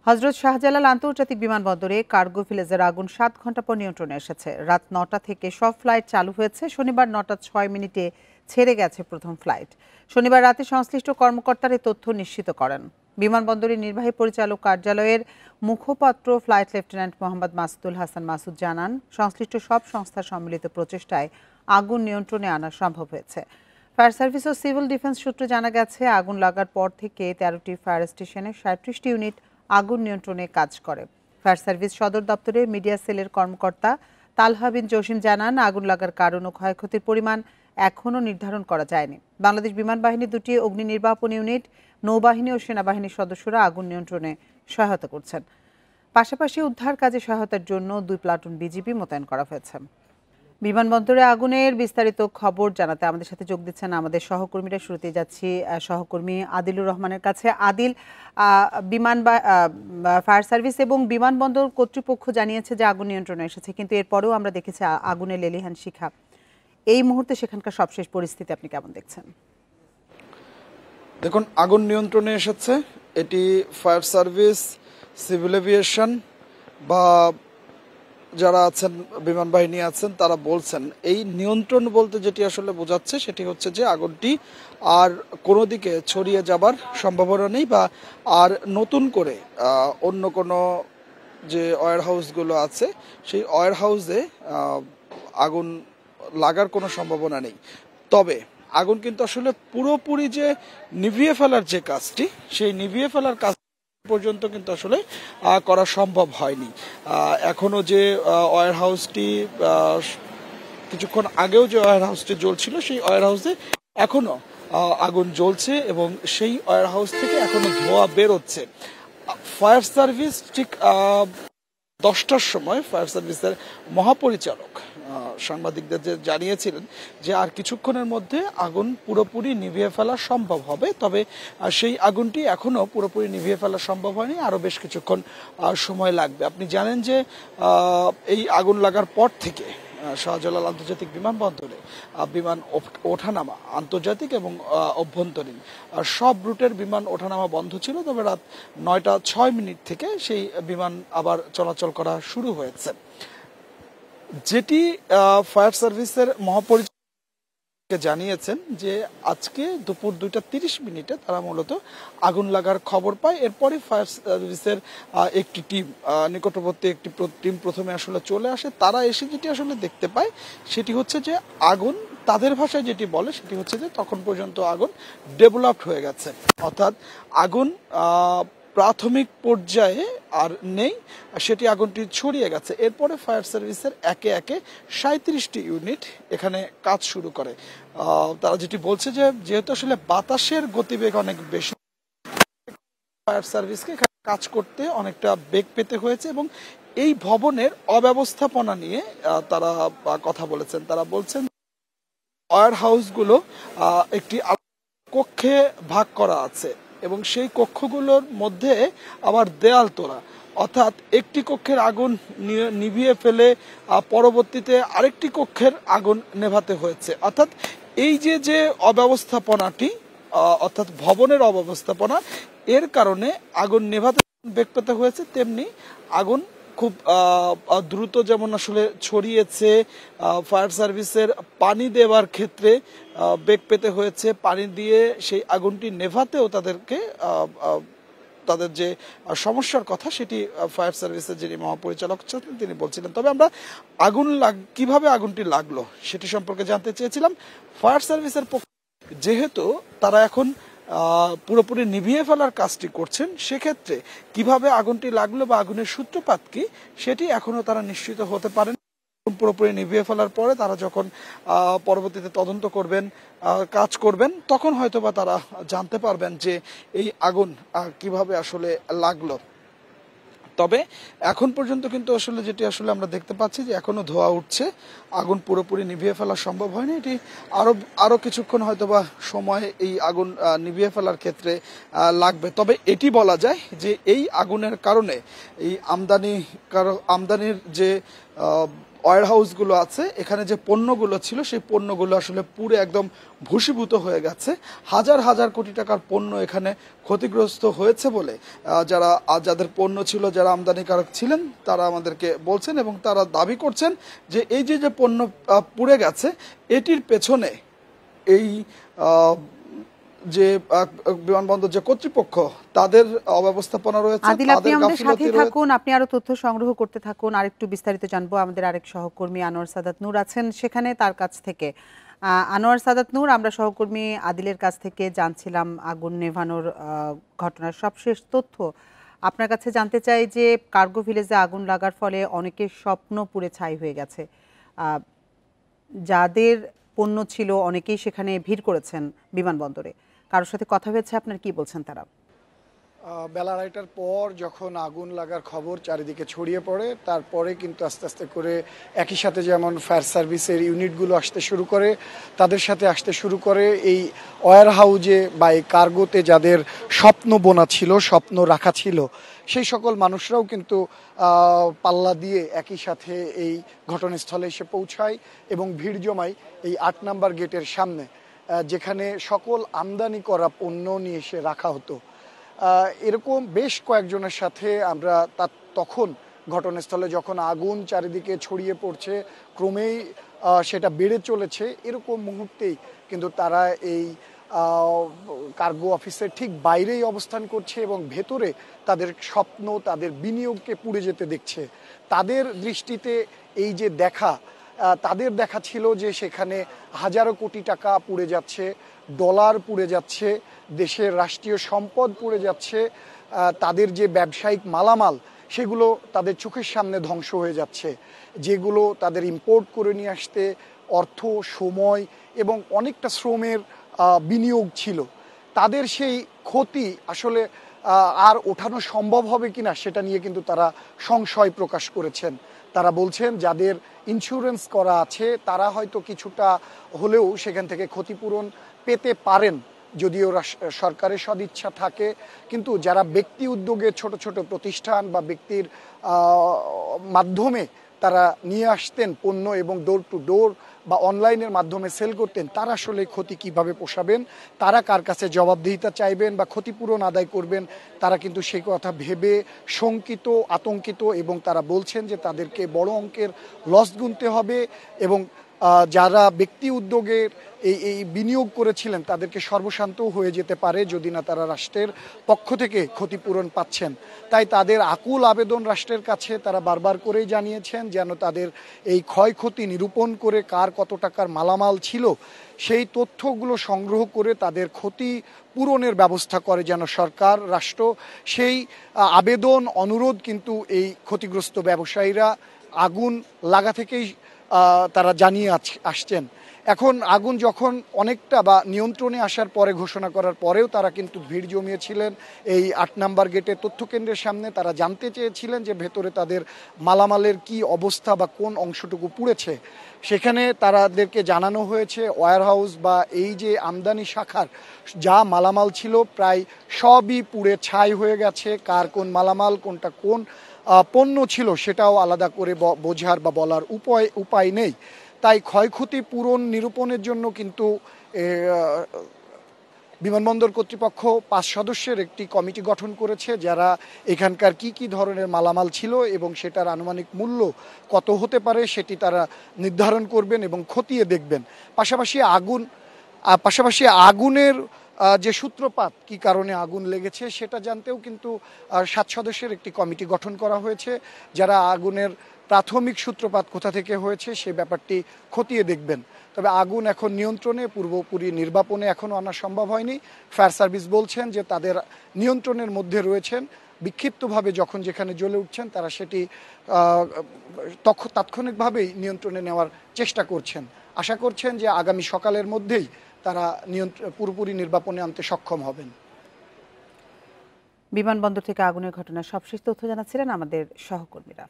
হযরত শাহজালাল আন্তর্জাতিক বিমানবন্দরে কার্গো ফিলেজের আগুন 7 ঘন্টা পর নিয়ন্ত্রণে এসেছে। রাত 9টা থেকে সব ফ্লাইট চালু হয়েছে। শনিবার 9টা 6 মিনিটে ছেড়ে গেছে প্রথম ফ্লাইট। শনিবার রাতে সংশ্লিষ্ট কর্মকর্তারা এই তথ্য নিশ্চিত করেন। বিমানবন্দরের নির্বাহী পরিচালক কার্যালয়ের মুখপাত্র ফ্লাইট লেফটেন্যান্ট মোহাম্মদ মাসুদুল হাসান মাসুদ জানান, সংশ্লিষ্ট সব সংস্থার সম্মিলিত প্রচেষ্টায় আগুন নিয়ন্ত্রণে আনা সম্ভব হয়েছে। ফায়ার সার্ভিস ও সিভিল ডিফেন্স সূত্রে জানা গেছে, আগুন লাগার পর থেকে 13টি ফায়ার স্টেশনে 37টি ইউনিট আগুন নিয়ন্ত্রণে কাজ করে। ফায়ার সার্ভিস সদর দপ্তরের মিডিয়া সেলের কর্মকর্তা তালহা বিন জসিম জানান, আগুন লাগার কারণ ও ক্ষয়ক্ষতির পরিমাণ এখনও নির্ধারণ করা যায়নি। বাংলাদেশ বিমান বাহিনীর 2টি অগ্নি নির্বাপন ইউনিট, নৌবাহিনী ও সেনাবাহিনীর সদস্যরা আগুন নিয়ন্ত্রণে সহায়তা করছেন। পাশাপাশি উদ্ধার কাজে সহায়তার জন্য 2 প্লাটুন বিজিবি মোতায়েন করা হয়েছে। বিমানবন্দরে আগুনের বিস্তারিত খবর জানাতে আমাদের সাথে যোগ দিচ্ছেন আমাদের সহকর্মীরা। শুরুতে যাচ্ছি সহকর্মী আদিলুর রহমানের কাছে। আদিল, ফায়ার সার্ভিস এবং বিমানবন্দর কর্তৃপক্ষ জানিয়েছে যে আগুন নিয়ন্ত্রণে এসেছে, কিন্তু এরপরেও আমরা দেখেছি আগুনের লেলিহান শিখা। এই মুহূর্তে সেখানকার সবশেষ পরিস্থিতি আপনি কেমন দেখছেন? দেখুন, আগুন নিয়ন্ত্রণে এসেছে। এটি ফায়ার সার্ভিস, সিভিল এভিয়েশন বা যারা আছেন বিমান বাহিনী আছেন তারা বলছেন, এই নিয়ন্ত্রণ বলতে যেটি আসলে বোঝাচ্ছে সেটি হচ্ছে যে আগুনটি আর কোনো দিকে ছড়িয়ে যাবার সম্ভাবনা নেই বা আর নতুন করে অন্য কোনো যে ওয়্যার হাউসগুলো আছে সেই ওয়্যার হাউসে আগুন লাগার কোনো সম্ভাবনা নেই। তবে আগুন কিন্তু আসলে পুরোপুরি যে নিভিয়ে ফেলার যে কাজটি, সেই নিভিয়ে ফেলার কাজ পর্যন্ত কিন্তু আসলে করা সম্ভব হয়নি। এখনো যে ওয়্যার হাউসটি কিছুক্ষণ আগেও যে ওয়্যার হাউসটি জ্বলছিল, সেই ওয়্যার হাউসে এখনো আগুন জ্বলছে এবং সেই ওয়্যার হাউস থেকে এখনো ধোঁয়া বেরোচ্ছে। ফায়ার সার্ভিস ঠিক 10টার সময় ফায়ার সার্ভিসের মহাপরিচালক সাংবাদিকদের জানিয়েছিলেন যে আর কিছুক্ষণের মধ্যে আগুন পুরোপুরি নিভিয়ে ফেলা সম্ভব হবে। তবে সেই আগুনটি এখনো পুরোপুরি নিভিয়ে ফেলা সম্ভব হয়নি, আরো বেশ কিছুক্ষণ সময় লাগবে। আপনি জানেন যে এই আগুন লাগার পর থেকে শাহজালাল আন্তর্জাতিক বিমানবন্দরে বিমান ওঠানামা, আন্তর্জাতিক এবং অভ্যন্তরীণ সব রুটের বিমান ওঠানামা বন্ধ ছিল। তবে রাত 9টা 6 মিনিট থেকে সেই বিমান আবার চলাচল করা শুরু হয়েছে। যেটি ফায়ার সার্ভিসের মহাপরিচালক জানিয়েছেন যে আজকে দুপুর 2টা 30 মিনিটে তারা মূলত আগুন লাগার খবর পায়। এরপরে ফায়ার সার্ভিসের একটি টিম, নিকটবর্তী একটি টিম প্রথমে আসলে চলে আসে। তারা এসে যেটি আসলে দেখতে পায় সেটি হচ্ছে যে আগুন, তাদের ভাষায় যেটি বলে সেটি হচ্ছে যে তখন পর্যন্ত আগুন ডেভেলপড হয়ে গেছে, অর্থাৎ আগুন প্রাথমিক পর্যায়ে আর নেই, সেটি আগুনটি ছড়িয়ে গেছে। এরপরে ফায়ার সার্ভিসের একে একে 37টি ইউনিট এখানে কাজ শুরু করে। তারা যেটি বলছে যে যেহেতু আসলে বাতাসের গতিবেগ অনেক বেশি, ফায়ার সার্ভিসকে কাজ করতে অনেকটা বেগ পেতে হয়েছে এবং এই ভবনের অব্যবস্থাপনা নিয়ে তারা কথা বলেছেন। তারা বলছেন ওয়্যার হাউসগুলো একটি কক্ষে ভাগ করা আছে এবং সেই কক্ষগুলোর মধ্যে আবার দেয়াল তোলা, অর্থাৎ একটি কক্ষের আগুন নিভিয়ে ফেলে পরবর্তীতে আরেকটি কক্ষের আগুন নেভাতে হয়েছে। অর্থাৎ এই যে অব্যবস্থাপনাটি, অর্থাৎ ভবনের অব্যবস্থাপনা, এর কারণে আগুন নেভাতে বেগ পেতে হয়েছে, তেমনি আগুন খুব দ্রুত যেমন আসলে ছড়িয়েছে। ফায়ার সার্ভিসের পানি দেওয়ার ক্ষেত্রে বেগ পেতে হয়েছে, পানি দিয়ে সেই আগুনটি নেভাতেও তাদেরকে তাদের যে সমস্যার কথা সেটি ফায়ার সার্ভিসের যিনি মহাপরিচালক ছিলেন তিনি বলছিলেন। তবে আমরা কিভাবে আগুনটি লাগলো সেটি সম্পর্কে জানতে চেয়েছিলাম। ফায়ার সার্ভিসের পক্ষে যেহেতু তারা এখন পুরোপুরি নিভিয়ে ফেলার কাজটি করছেন, সেক্ষেত্রে কিভাবে আগুনটি লাগলো বা আগুনের সূত্রপাত কি সেটি এখনো তারা নিশ্চিত হতে পারেন। পুরোপুরি নিভিয়ে ফেলার পরে তারা যখন পরবর্তীতে তদন্ত করবেন, কাজ করবেন, তখন হয়তোবা তারা জানতে পারবেন যে এই আগুন কিভাবে আসলে লাগলো। তবে এখন পর্যন্ত কিন্তু আসলে যেটি আসলে আমরা দেখতে পাচ্ছি যে এখনো ধোঁয়া উঠছে, আগুন পুরোপুরি নিভিয়ে ফেলা সম্ভব হয়নি। এটি আরো কিছুক্ষণ হয়তোবা সময় এই আগুন নিভিয়ে ফেলার ক্ষেত্রে লাগবে। তবে এটি বলা যায় যে এই আগুনের কারণে এই আমদানির যে ওয়্যার হাউসগুলো আছে, এখানে যে পণ্যগুলো ছিল সেই পণ্যগুলো আসলে পুরো একদম ভূষীভূত হয়ে গেছে। হাজার হাজার কোটি টাকার পণ্য এখানে ক্ষতিগ্রস্ত হয়েছে বলে যাদের পণ্য ছিল, যারা আমদানিকারক ছিলেন, তারা আমাদেরকে বলছেন এবং তারা দাবি করছেন যে এই যে পণ্য পুড়ে গেছে, এটির পেছনে এই যে বিমানবন্দর যে কর্তৃপক্ষ, তাদের অব্যবস্থাপনা রয়েছে, আদিল, আপনি তাদের আমাদের সাথে গাফিলতি রয়েছে। থাকুন, আপনি আরো তথ্য সংগ্রহ করতে থাকুন। আরেকটু বিস্তারিত জানবো আমাদের আরেক সহকর্মী আনোয়ার সাদাত নূর আছেন সেখানে, তার কাছ থেকে। আনোয়ার সাদাত নূর, আমরা সহকর্মী আদিলের কাছ থেকে জানছিলাম আগুন নেভানোর ঘটনার সবশেষ তথ্য। আপনার কাছে জানতে চাই যে কার্গো ভিলেজে আগুন লাগার ফলে অনেকের স্বপ্ন পুড়ে ছাই হয়ে গেছে। যাদের পণ্য ছিল অনেকেই সেখানে ভিড় করেছেন বিমানবন্দরে। কারোর সাথে কথা হয়েছে আপনার, কি বলছেন তারা? বেলা 2টার পর যখন আগুন লাগার খবর চারিদিকে ছড়িয়ে পড়ে, তারপরে কিন্তু আস্তে আস্তে করে একই সাথে যেমন ফায়ার সার্ভিসের ইউনিটগুলো আসতে শুরু করে, তাদের সাথে আসতে শুরু করে এই ওয়্যার হাউজে বা এই কার্গোতে যাদের স্বপ্ন বোনা ছিল, স্বপ্ন রাখা ছিল, সেই সকল মানুষরাও কিন্তু পাল্লা দিয়ে একই সাথে এই ঘটনাস্থলে এসে পৌঁছায় এবং ভিড় জমায় এই 8 নাম্বার গেটের সামনে, যেখানে সকল আমদানি করা পণ্য নিয়ে এসে রাখা হতো। এরকম বেশ কয়েকজনের সাথে আমরা তখন ঘটনাস্থলে যখন আগুন চারিদিকে ছড়িয়ে পড়ছে, ক্রমেই সেটা বেড়ে চলেছে, এরকম মুহূর্তেই কিন্তু তারা এই কার্গো অফিসের ঠিক বাইরেই অবস্থান করছে এবং ভেতরে তাদের স্বপ্ন, তাদের বিনিয়োগকে পুড়ে যেতে দেখছে। তাদের দৃষ্টিতে এই যে তাদের দেখা ছিল যে সেখানে হাজারো কোটি টাকা পুড়ে যাচ্ছে, ডলার পুড়ে যাচ্ছে, দেশের রাষ্ট্রীয় সম্পদ পুড়ে যাচ্ছে, তাদের যে ব্যবসায়িক মালামাল সেগুলো তাদের চোখের সামনে ধ্বংস হয়ে যাচ্ছে, যেগুলো তাদের ইম্পোর্ট করে নিয়ে আসতে অর্থ, সময় এবং অনেকটা শ্রমের বিনিয়োগ ছিল। তাদের সেই ক্ষতি আসলে আর ওঠানো সম্ভব হবে কিনা সেটা নিয়ে কিন্তু তারা সংশয় প্রকাশ করেছেন। তারা বলছেন যাদের ইন্স্যুরেন্স করা আছে তারা হয়তো কিছুটা হলেও সেখান থেকে ক্ষতিপূরণ পেতে পারেন, যদিও সরকারের সদিচ্ছা থাকে, কিন্তু যারা ব্যক্তি উদ্যোগে ছোট ছোট প্রতিষ্ঠান বা ব্যক্তির মাধ্যমে তারা নিয়ে আসতেন পণ্য এবং ডোর টু ডোর বা অনলাইনের মাধ্যমে সেল করতেন, তারা আসলে ক্ষতি কিভাবে পোষাবেন, তারা কার কাছে জবাবদিহিতা চাইবেন বা ক্ষতিপূরণ আদায় করবেন, তারা কিন্তু সেই কথা ভেবে শঙ্কিত, আতঙ্কিত এবং তারা বলছেন যে তাদেরকে বড় অঙ্কের লস গুনতে হবে এবং যারা ব্যক্তি উদ্যোগের এই বিনিয়োগ করেছিলেন তাদেরকে সর্বশান্ত হয়ে যেতে পারে যদি না তারা রাষ্ট্রের পক্ষ থেকে ক্ষতিপূরণ পাচ্ছেন। তাই তাদের আকুল আবেদন রাষ্ট্রের কাছে, তারা বারবার করেই জানিয়েছেন যেন তাদের এই ক্ষয়ক্ষতি নিরূপণ করে কার কত টাকার মালামাল ছিল সেই তথ্যগুলো সংগ্রহ করে তাদের ক্ষতি পূরণের ব্যবস্থা করে যেন সরকার, রাষ্ট্র। সেই আবেদন, অনুরোধ কিন্তু এই ক্ষতিগ্রস্ত ব্যবসায়ীরা আগুন লাগা থেকেই তারা জানিয়ে আসছেন। এখন আগুন যখন অনেকটা বা নিয়ন্ত্রণে আসার পরে, ঘোষণা করার পরেও তারা কিন্তু ভিড় জমিয়েছিলেন এই 8 নাম্বার গেটের তথ্য কেন্দ্রের সামনে। তারা জানতে চেয়েছিলেন যে ভেতরে তাদের মালামালের কি অবস্থা বা কোন অংশটুকু পুড়েছে। সেখানে তাদেরকে জানানো হয়েছে ওয়্যার হাউস বা এই যে আমদানি শাখার যা মালামাল ছিল প্রায় সবই পুড়ে ছাই হয়ে গেছে। কার কোন মালামাল, কোনটা কোন পণ্য ছিল সেটাও আলাদা করে বোঝার বা বলার উপায় নেই। তাই ক্ষয়ক্ষতি পূরণ নিরূপণের জন্য কিন্তু বিমানবন্দর কর্তৃপক্ষ 5 সদস্যের একটি কমিটি গঠন করেছে, যারা এখানকার কি ধরনের মালামাল ছিল এবং সেটার আনুমানিক মূল্য কত হতে পারে সেটি তারা নির্ধারণ করবেন এবং খতিয়ে দেখবেন। পাশাপাশি আগুনের যে সূত্রপাত, কি কারণে আগুন লেগেছে সেটা জানতেও কিন্তু 7 সদস্যের একটি কমিটি গঠন করা হয়েছে, যারা আগুনের প্রাথমিক সূত্রপাত কোথা থেকে হয়েছে সে ব্যাপারটি খতিয়ে দেখবেন। তবে আগুন এখন নিয়ন্ত্রণে, পুরোপুরি নির্বাপনে এখনও আনা সম্ভব হয়নি। ফায়ার সার্ভিস বলছেন যে তাদের নিয়ন্ত্রণের মধ্যে রয়েছেন, বিক্ষিপ্তভাবে যখন যেখানে জ্বলে উঠছেন তারা সেটি তাৎক্ষণিকভাবেই নিয়ন্ত্রণে নেওয়ার চেষ্টা করছেন। আশা করছেন যে আগামী সকালের মধ্যেই তারা পুরোপুরি নির্বাপনে আনতে সক্ষম হবেন। বিমানবন্দর থেকে আগুনের ঘটনার সবশেষ তথ্য জানাচ্ছিলেন আমাদের সহকর্মীরা।